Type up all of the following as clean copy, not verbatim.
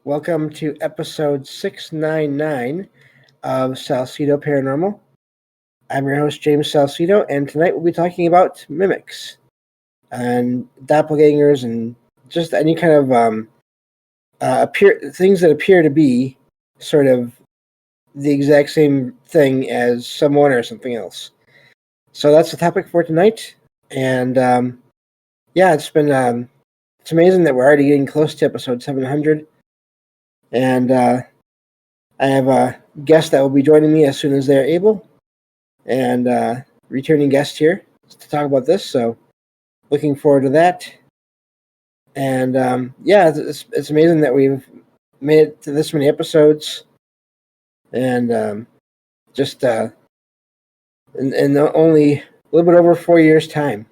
Welcome to episode 699 of Salsidoparanormal. I'm your host, James Salcido, and tonight we'll be talking about mimics and doppelgangers and just any kind of things that appear to be sort of the exact same thing as someone or something else. So that's the topic for tonight. And it's amazing that we're already getting close to episode 700. And I have a guest that will be joining me as soon as they're able, and returning guest here to talk about this. So, looking forward to that. And it's amazing that we've made it to this many episodes, and just in only a little bit over 4 years' time.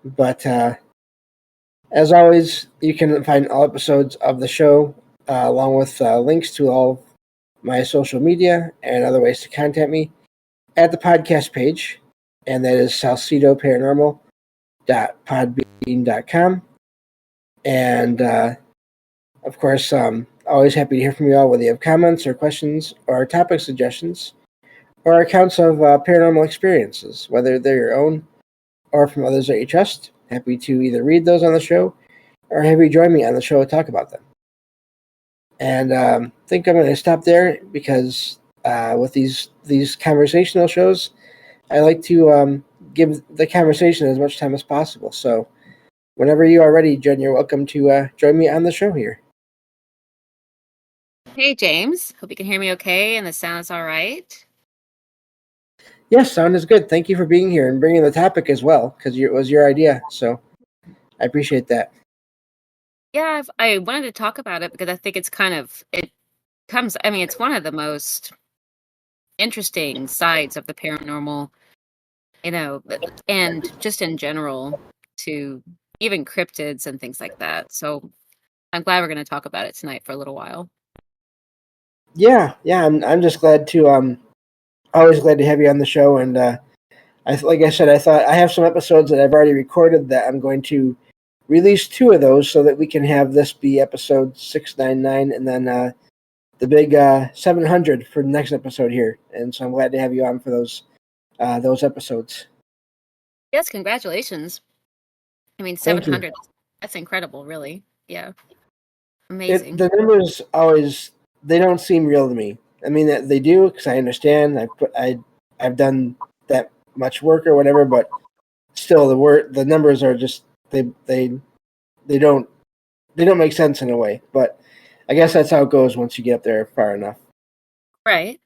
But as always, you can find all episodes of the show along with links to all my social media and other ways to contact me at the podcast page, and that is salsidoparanormal.podbean.com. And of course, always happy to hear from you all, whether you have comments or questions or topic suggestions or accounts of paranormal experiences, whether they're your own or from others that you trust. Happy to either read those on the show or have you join me on the show to talk about them. And I think I'm going to stop there because with these conversational shows, I like to give the conversation as much time as possible. So whenever you are ready, Jen, you're welcome to join me on the show here. Hey, James. Hope you can hear me okay and the sound is all right. Yes, sound is good. Thank you for being here and bringing the topic as well, because it was your idea. So I appreciate that. Yeah, I wanted to talk about it because I think it's it's one of the most interesting sides of the paranormal, and just in general to even cryptids and things like that. So I'm glad we're going to talk about it tonight for a little while. Yeah, I'm just glad to always glad to have you on the show. And like I said, I thought I have some episodes that I've already recorded that I'm going to release 2 of those so that we can have this be episode 699 and then the big 700 for the next episode here. And so I'm glad to have you on for those episodes. Yes, congratulations. I mean, 700, that's incredible, really. Yeah. Amazing. The numbers always, they don't seem real to me. I mean, they do because I understand. I've done that much work or whatever, but still, the numbers are just they don't make sense in a way. But I guess that's how it goes once you get up there far enough. Right.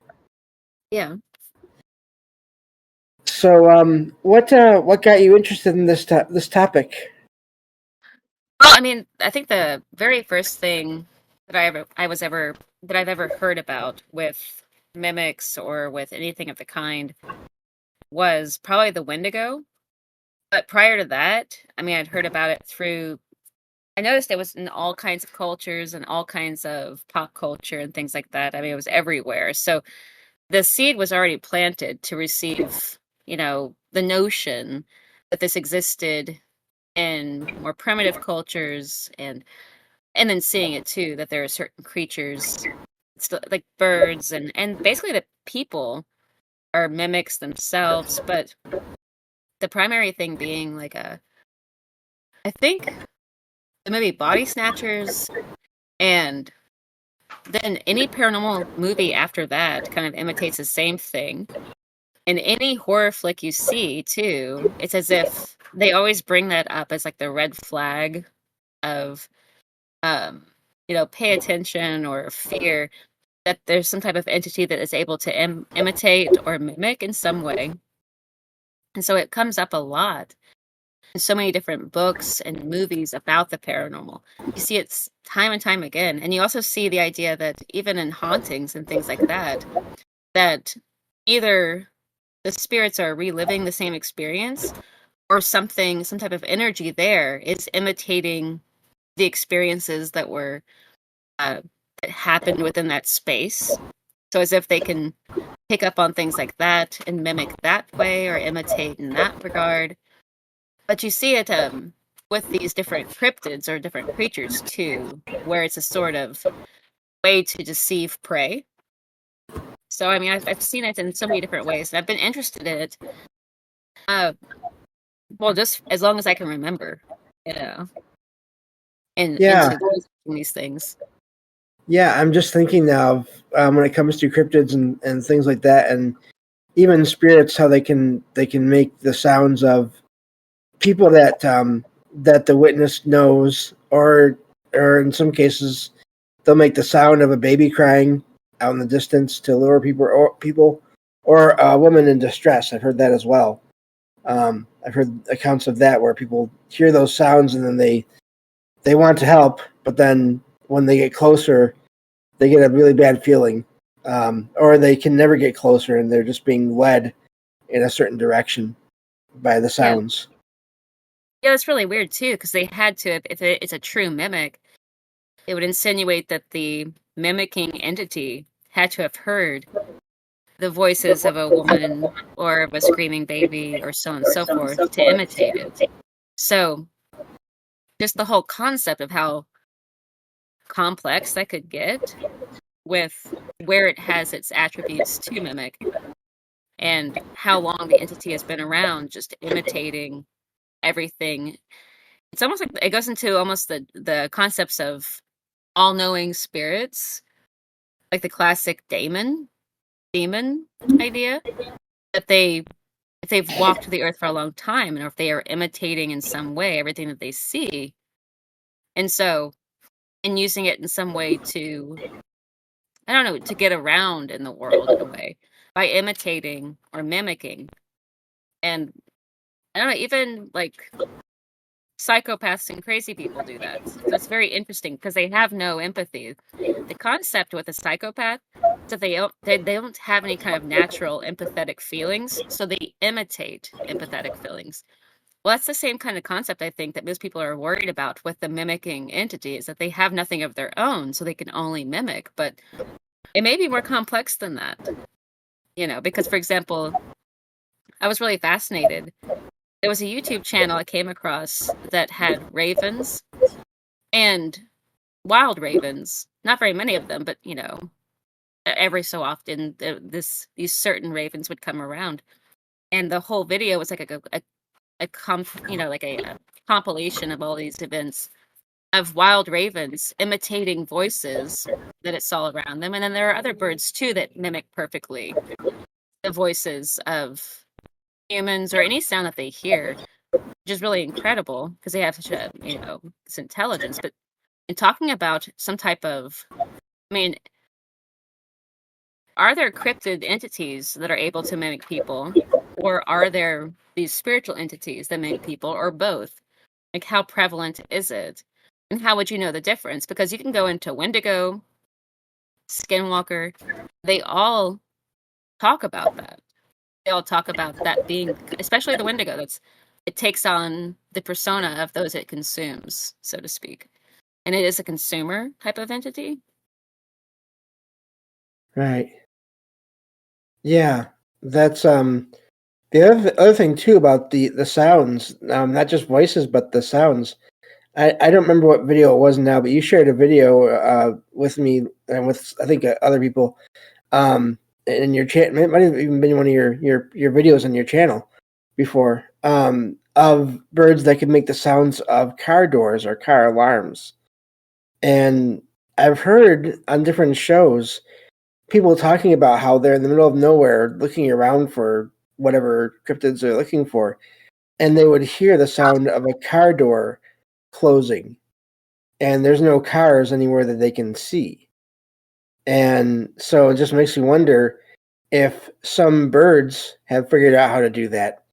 Yeah. So, what got you interested in this topic? Well, I mean, I think the very first thing that I've ever heard about with mimics or with anything of the kind was probably the Wendigo. But prior to that, I mean, I'd heard about it I noticed it was in all kinds of cultures and all kinds of pop culture and things like that. I mean, it was everywhere. So the seed was already planted to receive, the notion that this existed in more primitive cultures, and then seeing it too, that there are certain creatures, like birds and basically the people are mimics themselves, but the primary thing being I think the movie Body Snatchers, and then any paranormal movie after that kind of imitates the same thing. In any horror flick you see too, it's as if they always bring that up as like the red flag of pay attention or fear, that there's some type of entity that is able to imitate or mimic in some way. And so it comes up a lot in so many different books and movies about the paranormal. You see it time and time again. And you also see the idea that even in hauntings and things like that, that either the spirits are reliving the same experience, or some type of energy there is imitating the experiences that were that happened within that space. So as if they can pick up on things like that and mimic that way or imitate in that regard. But you see it with these different cryptids or different creatures too, where it's a sort of way to deceive prey. So I mean, I've seen it in so many different ways, and I've been interested in it. Well, just as long as I can remember, you know, and Yeah, into these things. yeah. I'm just thinking now of when it comes to cryptids and things like that, and even spirits, how they can make the sounds of people that the witness knows, or in some cases, they'll make the sound of a baby crying out in the distance to lure people, or a woman in distress. I've heard that as well. I've heard accounts of that where people hear those sounds and then they want to help, but then when they get closer, they get a really bad feeling, or they can never get closer and they're just being led in a certain direction by the Yeah, sounds. yeah, that's really weird too, because they had to. If it's a true mimic, it would insinuate that the mimicking entity had to have heard the voices of a woman or of a screaming baby or so on and so forth to imitate it. So just the whole concept of how complex that could get with where it has its attributes to mimic and how long the entity has been around just imitating everything. It's almost like it goes into almost the concepts of all-knowing spirits, like the classic demon idea, that they if they've walked the earth for a long time and if they are imitating in some way everything that they see, and so and using it in some way to, I don't know, to get around in the world in a way by imitating or mimicking. And I don't know, even like psychopaths and crazy people do that. So it's very interesting because they have no empathy. The concept with a psychopath is that they don't have any kind of natural empathetic feelings, so they imitate empathetic feelings. Well, that's the same kind of concept I think that most people are worried about with the mimicking entity, is that they have nothing of their own, so they can only mimic. But it may be more complex than that, because for example, I was really fascinated. There was a YouTube channel I came across that had ravens and wild ravens. Not very many of them, but every so often these certain ravens would come around, and the whole video was like a compilation of all these events of wild ravens imitating voices that it saw around them, and then there are other birds too that mimic perfectly the voices of humans or any sound that they hear, which is really incredible because they have such a this intelligence. But in talking about some type of, I mean, are there cryptid entities that are able to mimic people, or are there these spiritual entities that mimic people, or both? Like, how prevalent is it? And how would you know the difference? Because you can go into Wendigo, Skinwalker, they all talk about that. They all talk about that being, especially the Wendigo, it takes on the persona of those it consumes, so to speak. And it is a consumer type of entity. Right. Yeah. That's the other thing too about the sounds, not just voices but the sounds. I don't remember what video it was now, but you shared a video with me and with I think other people in your chat. It might have even been one of your videos on your channel before, of birds that could make the sounds of car doors or car alarms. And I've heard on different shows people talking about how they're in the middle of nowhere looking around for whatever cryptids they're looking for, and they would hear the sound of a car door closing, and there's no cars anywhere that they can see. And so it just makes me wonder, if some birds have figured out how to do that,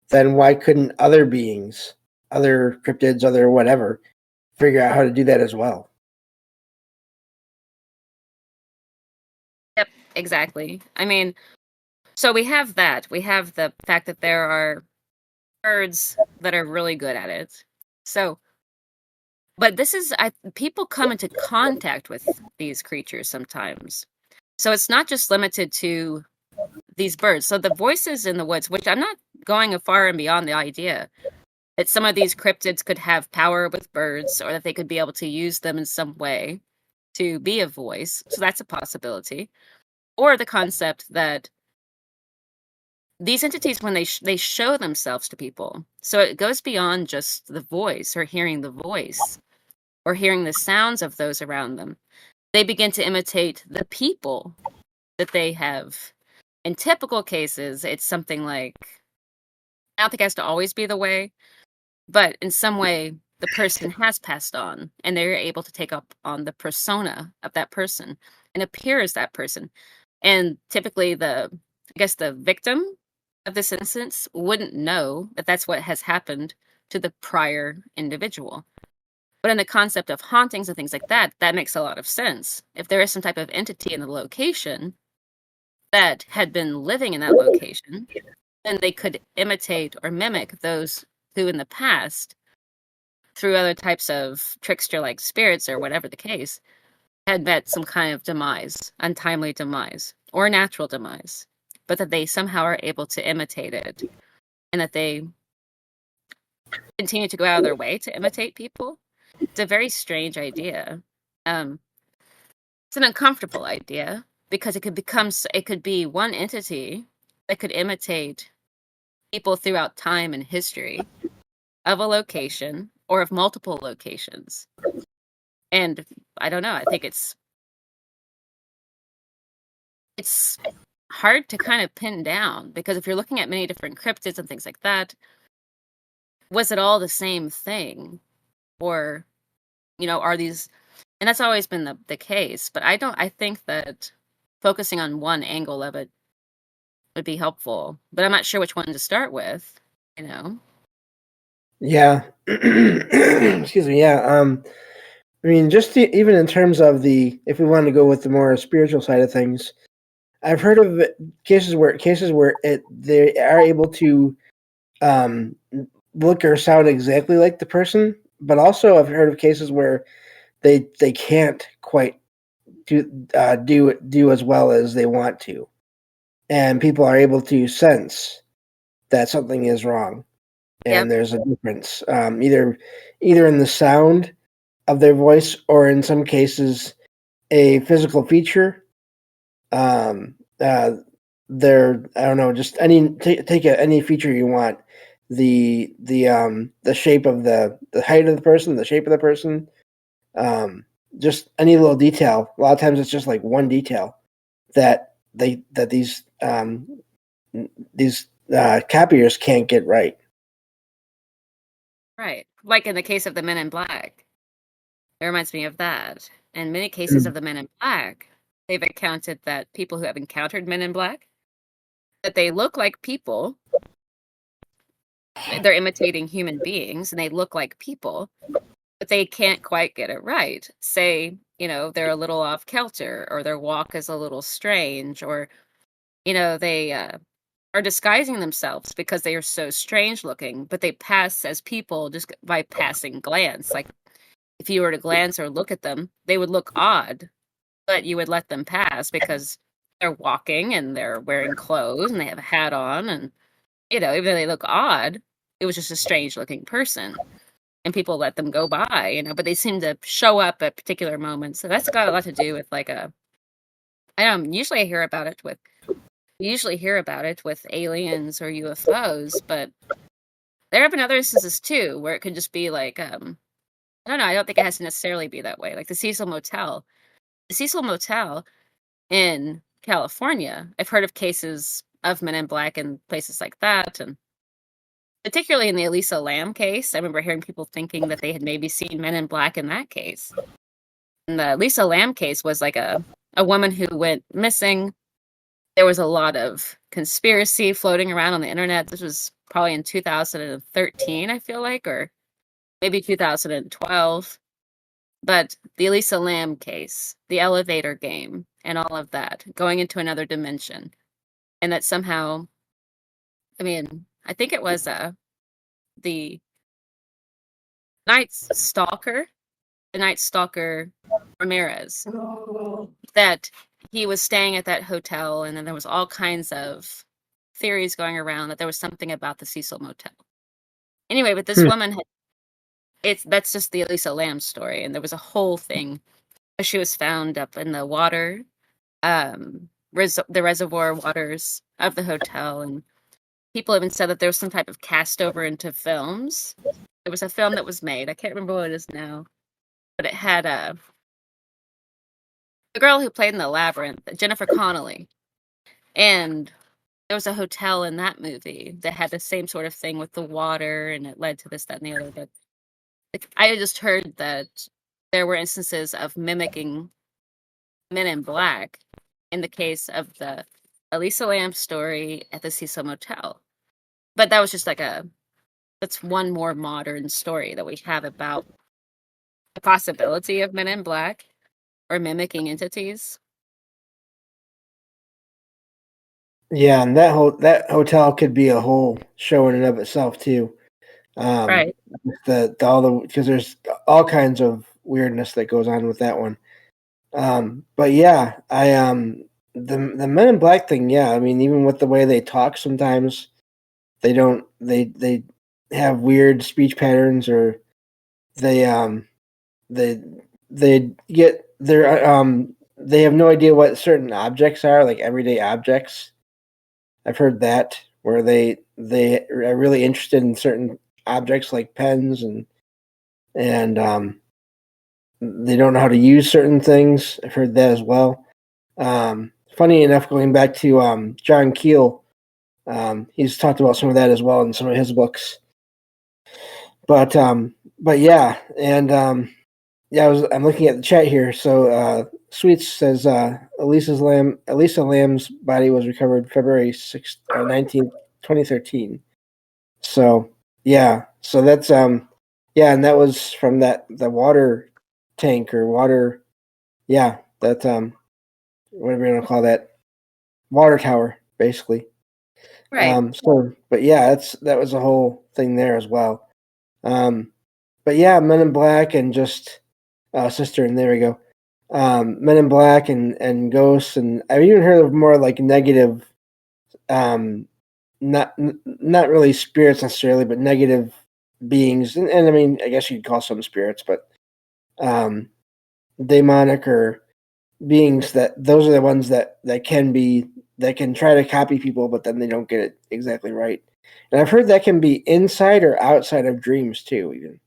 then why couldn't other beings, other cryptids, other whatever, figure out how to do that as well? Yep, exactly. I mean, so we have that. We have the fact that there are birds that are really good at it. So, but people come into contact with these creatures sometimes. So it's not just limited to these birds. So the voices in the woods, which I'm not going far and beyond the idea, that some of these cryptids could have power with birds, or that they could be able to use them in some way to be a voice. So that's a possibility. Or the concept that these entities, when they show themselves to people, so it goes beyond just the voice or hearing the voice or hearing the sounds of those around them. They begin to imitate the people that they have. In typical cases, it's something like, I don't think it has to always be the way, but in some way, the person has passed on and they're able to take up on the persona of that person and appear as that person. And typically, I guess the victim of this instance wouldn't know that that's what has happened to the prior individual. But in the concept of hauntings and things like that, that makes a lot of sense. If there is some type of entity in the location that had been living in that location, then they could imitate or mimic those who in the past, through other types of trickster-like spirits or whatever the case, had met some kind of demise, untimely demise, or natural demise, but that they somehow are able to imitate it, and that they continue to go out of their way to imitate people. It's a very strange idea. It's an uncomfortable idea because it could be one entity that could imitate people throughout time and history of a location or of multiple locations. And I don't know, I think it's hard to kind of pin down, because if you're looking at many different cryptids and things like that, was it all the same thing? Or, are these, and that's always been the case, but I think that focusing on one angle of it would be helpful, but I'm not sure which one to start with, Yeah. Excuse me. Yeah. I mean, just even in terms of if we want to go with the more spiritual side of things, I've heard of cases where they are able to look or sound exactly like the person, but also I've heard of cases where they can't quite do as well as they want to, and people are able to sense that something is wrong, and Yep. there's a difference, either in the sound of their voice, or in some cases a physical feature. I don't know, just take any feature you want, the shape of the height of the person, the shape of the person, just any little detail. A lot of times it's just like one detail that these copiers can't get right. Right. Like in the case of the Men in Black. It reminds me of that. In many cases of the Men in Black, they've encountered that people who have encountered Men in Black, that they look like people. They're imitating human beings and they look like people, but they can't quite get it right. Say, they're a little off kilter, or their walk is a little strange, or, they are disguising themselves because they are so strange looking, but they pass as people just by passing glance. Like, if you were to glance or look at them, they would look odd, but you would let them pass because they're walking and they're wearing clothes and they have a hat on, and, even though they look odd, it was just a strange looking person. And people let them go by, but they seem to show up at particular moments. So that's got a lot to do with usually hear about it with aliens or UFOs, but there have been other instances too where it could just be like, I don't know, I don't think it has to necessarily be that way. Like the Cecil Motel. The Cecil Motel in California, I've heard of cases of Men in Black in places like that, and particularly in the Elisa Lam case, I remember hearing people thinking that they had maybe seen Men in Black in that case. And the Elisa Lam case was like a woman who went missing. There was a lot of conspiracy floating around on the internet. This was probably in 2013, I feel like, or maybe 2012. But the Elisa Lam case, the elevator game, and all of that, going into another dimension. And that somehow, I think it was the Night Stalker Ramirez, that he was staying at that hotel, and then there was all kinds of theories going around that there was something about the Cecil Motel. Anyway, but this woman that's just the Elisa Lam story, and there was a whole thing. She was found up in the water, the reservoir waters of the hotel, and people even said that there was some type of cast over into films. There was a film that was made. I can't remember what it is now, but it had the girl who played in The Labyrinth, Jennifer Connelly, and there was a hotel in that movie that had the same sort of thing with the water, and it led to this, that, and the other. But I just heard that there were instances of mimicking Men in Black in the case of the Elisa Lam story at the Cecil Motel. But that was just like that's one more modern story that we have about the possibility of Men in Black or mimicking entities. Yeah, and that hotel could be a whole show in and of itself too. Right. Because there's all kinds of weirdness that goes on with that one. But yeah, the Men in Black thing. Yeah, I mean, even with the way they talk, sometimes they have weird speech patterns, or they get they have no idea what certain objects are, like everyday objects. I've heard that where they are really interested in certain objects like pens, and they don't know how to use certain things. I've heard that as well. Funny enough, going back to John Keel, he's talked about some of that as well in some of his books. But yeah, and I'm looking at the chat here. So Sweets says Elisa Lamb's body was recovered February 6th, 19th, 2013. So yeah, so that's yeah, and that was from the water tank or water, yeah, that whatever you want to call that, water tower, basically. Right. So, but yeah, that was a whole thing there as well. But yeah, Men in Black and just Sister, and there we go. Men in Black and ghosts, and I've even heard of more like negative, not really spirits necessarily, but negative beings, and I mean, I guess you'd call some spirits, but demonic or beings, that those are the ones that can try to copy people, but then they don't get it exactly right. And I've heard that can be inside or outside of dreams too, even.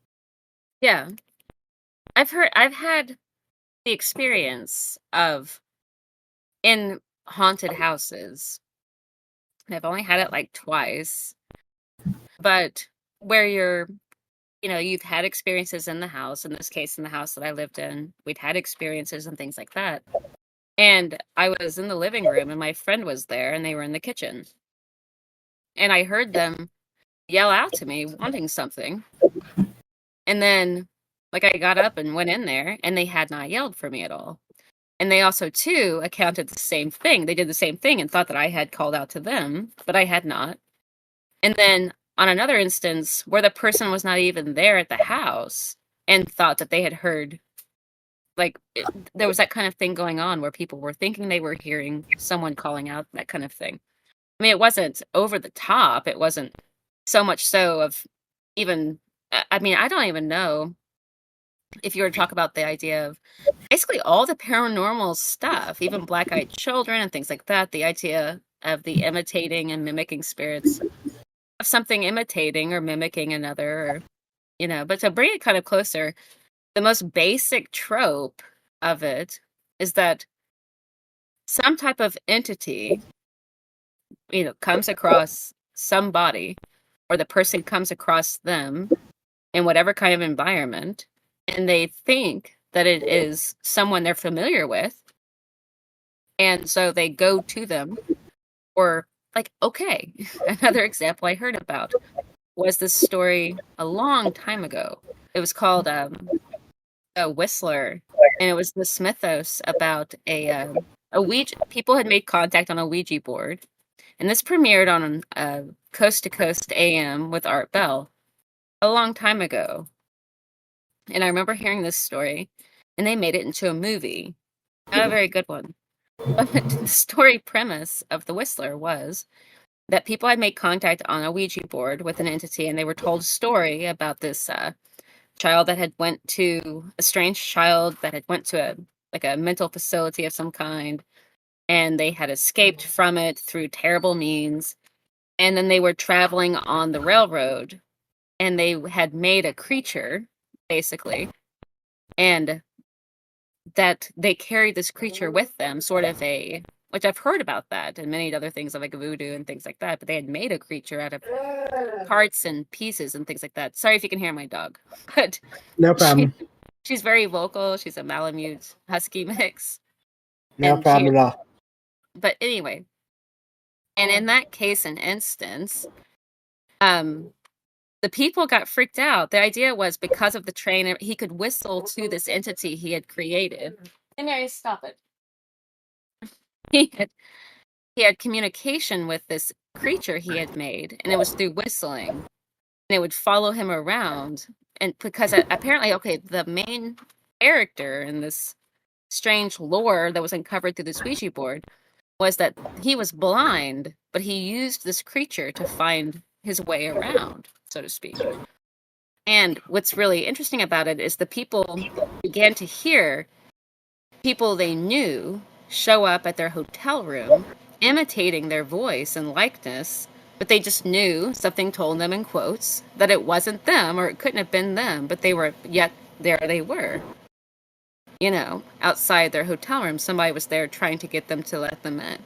Yeah. I've had the experience of in haunted houses. I've only had it like twice, but where you've had experiences in the house. In this case, in the house that I lived in, we'd had experiences and things like that. And I was in the living room and my friend was there and they were in the kitchen. And I heard them yell out to me wanting something. And then like I got up and went in there and they had not yelled for me at all. And they also too accounted the same thing. They did the same thing and thought that I had called out to them, but I had not. And then on another instance where the person was not even there at the house and thought that they had heard, there was that kind of thing going on where people were thinking they were hearing someone calling out, that kind of thing. I mean, it wasn't over the top. It wasn't so much so of even, I mean, I don't even know if you were to talk about the idea of basically all the paranormal stuff, even black-eyed children and things like that, the idea of the imitating and mimicking spirits of something imitating or mimicking another, or, but to bring it kind of closer, the most basic trope of it is that some type of entity, comes across somebody, or the person comes across them in whatever kind of environment, and they think that it is someone they're familiar with, and so they go to them, or okay, another example I heard about was this story a long time ago. It was called a Whistler, and it was this mythos about a Ouija. People had made contact on a Ouija board, and this premiered on Coast to Coast AM with Art Bell a long time ago. And I remember hearing this story, and they made it into a movie. Not a very good one. But the story premise of The Whistler was that people had made contact on a Ouija board with an entity, and they were told a story about this child that had went to a strange child that had went to a mental facility of some kind, and they had escaped from it through terrible means. And then they were traveling on the railroad, and they had made a creature, basically, and that they carried this creature with them, sort of which I've heard about that and many other things like voodoo and things like that, but they had made a creature out of parts and pieces and things like that. Sorry if you can hear my dog, but No problem. she's very vocal. She's a Malamute Husky mix. No problem at all. But anyway, and in that case and instance, the people got freaked out. The idea was because of the train, he could whistle to this entity he had created. Hey, Mary, stop it. He had communication with this creature he had made, and it was through whistling. And it would follow him around. And because apparently, okay, the main character in this strange lore that was uncovered through this Ouija board was that he was blind, but he used this creature to find his way around, so to speak. And what's really interesting about it is the people began to hear people they knew show up at their hotel room, imitating their voice and likeness, but they just knew, something told them in quotes, that it wasn't them or it couldn't have been them, but yet there they were. Outside their hotel room, somebody was there trying to get them to let them in.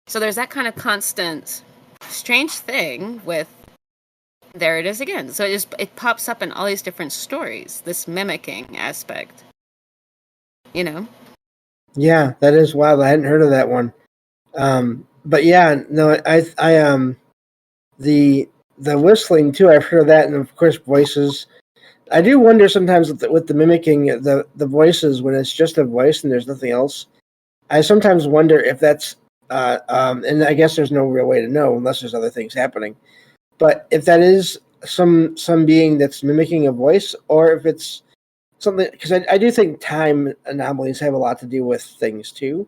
So there's that kind of constant strange thing with, there it is again. So it pops up in all these different stories, this mimicking aspect. Yeah, that is wild. I hadn't heard of that one. But yeah, no, the whistling too, I've heard of that, and of course voices. I do wonder sometimes with the mimicking, the voices, when it's just a voice and there's nothing else. I sometimes wonder if that's, and I guess there's no real way to know unless there's other things happening. But if that is some being that's mimicking a voice, or if it's something, because I do think time anomalies have a lot to do with things too.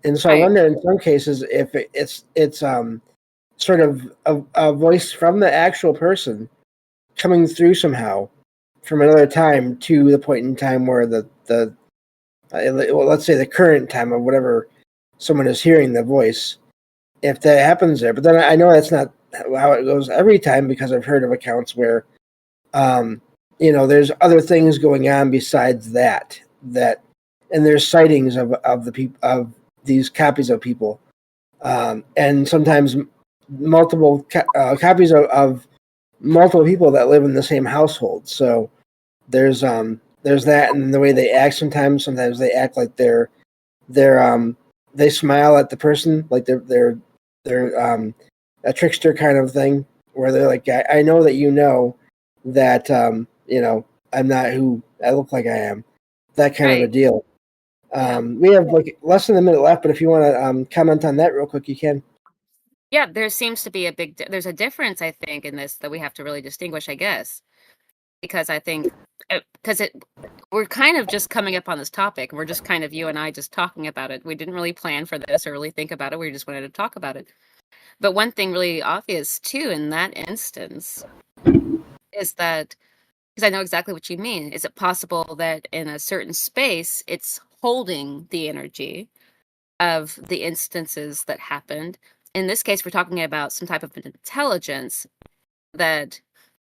And so I wonder in some cases if it's sort of a voice from the actual person coming through somehow from another time to the point in time where let's say the current time of whatever someone is hearing the voice, if that happens there. But then I know that's not how it goes every time, because I've heard of accounts where there's other things going on besides that and there's sightings of the people, of these copies of people, and sometimes multiple copies of multiple people that live in the same household. So there's that, and the way they act sometimes they act like they smile at the person, like they're a trickster kind of thing, where they're like, I know that I'm not who I look like I am, that kind of a deal. We have like less than a minute left, but if you want to comment on that real quick, you can. Yeah, there seems to be there's a difference, I think, in this that we have to really distinguish, I guess, because I think we're kind of just coming up on this topic. We're just kind of you and I just talking about it. We didn't really plan for this or really think about it. We just wanted to talk about it. But one thing really obvious too in that instance is that, because I know exactly what you mean, is it possible that in a certain space it's holding the energy of the instances that happened? In this case, we're talking about some type of intelligence that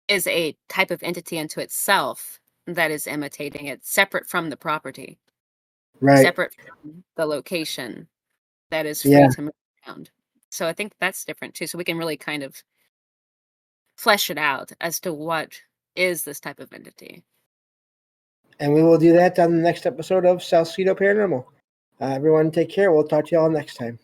is a type of entity unto itself that is imitating it, separate from the property, Right, separate from the location, that is free to move around. So I think that's different too. So we can really kind of flesh it out as to what is this type of entity. And we will do that on the next episode of Salsidoparanormal. Everyone take care. We'll talk to you all next time.